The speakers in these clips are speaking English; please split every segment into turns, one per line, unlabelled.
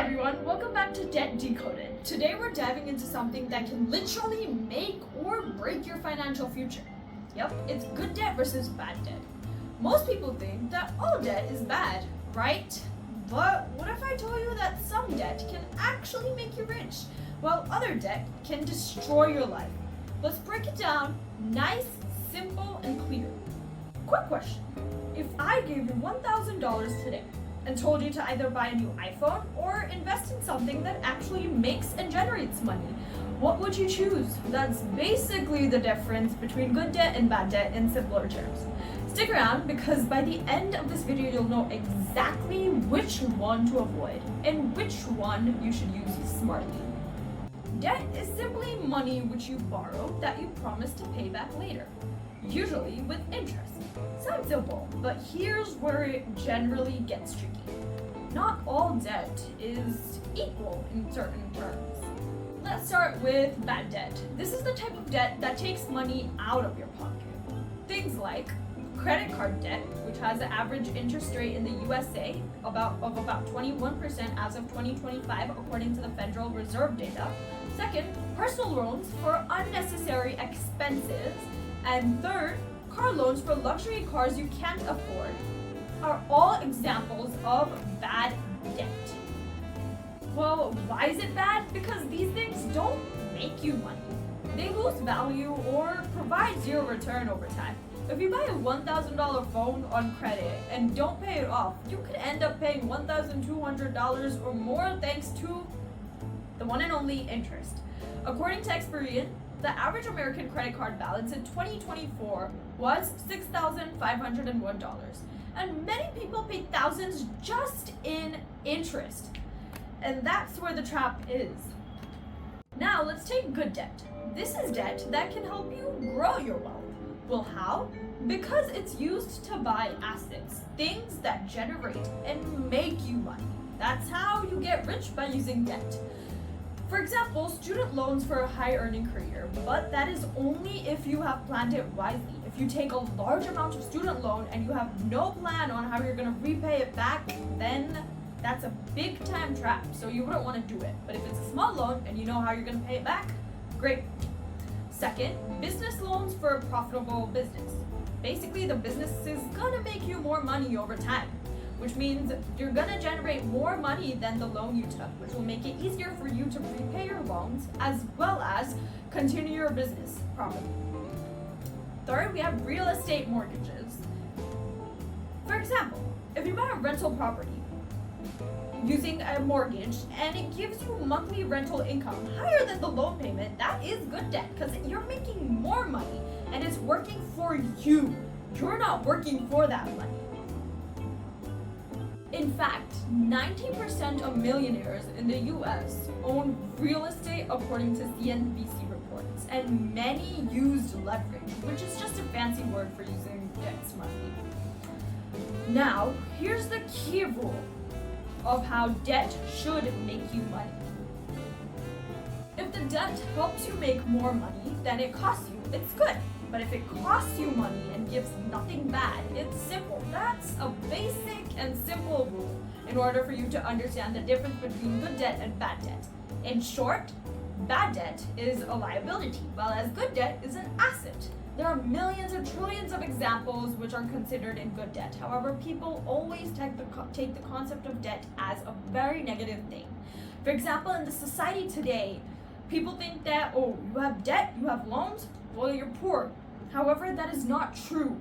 everyone, welcome back to Debt Decoded. Today we're diving into something that can literally make or break your financial future. Yep, it's good debt versus bad debt. Most people think that all debt is bad, right? But what if I told you that some debt can actually make you rich, while other debt can destroy your life? Let's break it down nice, simple, and clear. Quick question. If I gave you $1,000 today, and told you to either buy a new iPhone or invest in something that actually makes and generates money, what would you choose? That's basically the difference between good debt and bad debt in simpler terms. Stick around because by the end of this video you'll know exactly which one to avoid and which one you should use smartly. Debt is simply money which you borrow that you promise to pay back later, usually with interest. Sounds simple, but here's where it generally gets tricky. Not all debt is equal in certain terms. Let's start with bad debt. This is the type of debt that takes money out of your pocket. Things like credit card debt, which has an average interest rate in the USA of about 21% as of 2025, according to the Federal Reserve data. Second, personal loans for unnecessary expenses. And third, car loans for luxury cars you can't afford are all examples of bad debt. Well, why is it bad? Because these things don't make you money. They lose value or provide zero return over time. If you buy a $1,000 phone on credit and don't pay it off, you could end up paying $1,200 or more thanks to the one and only interest. According to Experian, the average American credit card balance in 2024 was $6,501, and many people pay thousands just in interest. And that's where the trap is. Now let's take good debt. This is debt that can help you grow your wealth. Well, how? Because it's used to buy assets, things that generate and make you money. That's how you get rich, by using debt. For example, student loans for a high-earning career, but that is only if you have planned it wisely. If you take a large amount of student loan and you have no plan on how you're going to repay it back, then that's a big-time trap, so you wouldn't want to do it. But if it's a small loan and you know how you're going to pay it back, great. Second, business loans for a profitable business. Basically, the business is going to make you more money over time, which means you're gonna generate more money than the loan you took, which will make it easier for you to repay your loans as well as continue your business properly. Third, we have real estate mortgages. For example, if you buy a rental property using a mortgage and it gives you monthly rental income higher than the loan payment, that is good debt because you're making more money and it's working for you. You're not working for that money. In fact, 90% of millionaires in the US own real estate according to CNBC reports, and many used leverage, which is just a fancy word for using debt smartly. Now, here's the key rule of how debt should make you money. If the debt helps you make more money than it costs you, it's good. But if it costs you money and gives nothing bad, it's simple. That's a basic and simple rule in order for you to understand the difference between good debt and bad debt. In short, bad debt is a liability, while as good debt is an asset. There are millions or trillions of examples which are considered in good debt. However, people always take the concept of debt as a very negative thing. For example, in the society today, people think that, oh, you have debt, you have loans, well, you're poor. However, that is not true.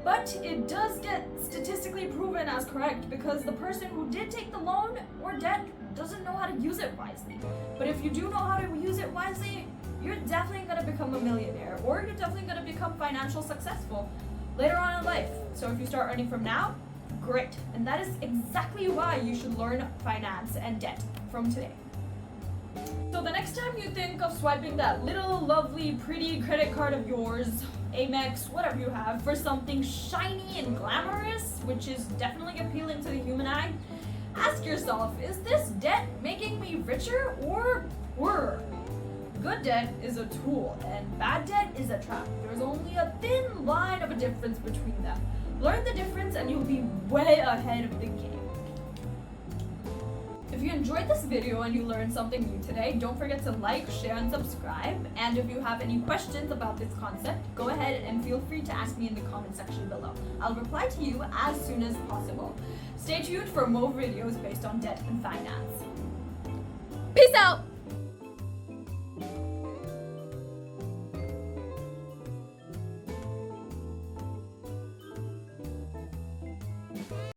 But it does get statistically proven as correct because the person who did take the loan or debt doesn't know how to use it wisely. But if you do know how to use it wisely, you're definitely going to become a millionaire, or you're definitely going to become financially successful later on in life. So if you start earning from now, great. And that is exactly why you should learn finance and debt from today. So the next time you think of swiping that little lovely pretty credit card of yours, Amex, whatever you have, for something shiny and glamorous, which is definitely appealing to the human eye, ask yourself, is this debt making me richer or poorer? Good debt is a tool and bad debt is a trap. There's only a thin line of a difference between them. Learn the difference and you'll be way ahead of the game. If you enjoyed this video and you learned something new today, don't forget to like, share, and subscribe. And if you have any questions about this concept, go ahead and feel free to ask me in the comment section below. I'll reply to you as soon as possible. Stay tuned for more videos based on debt and finance.
Peace out!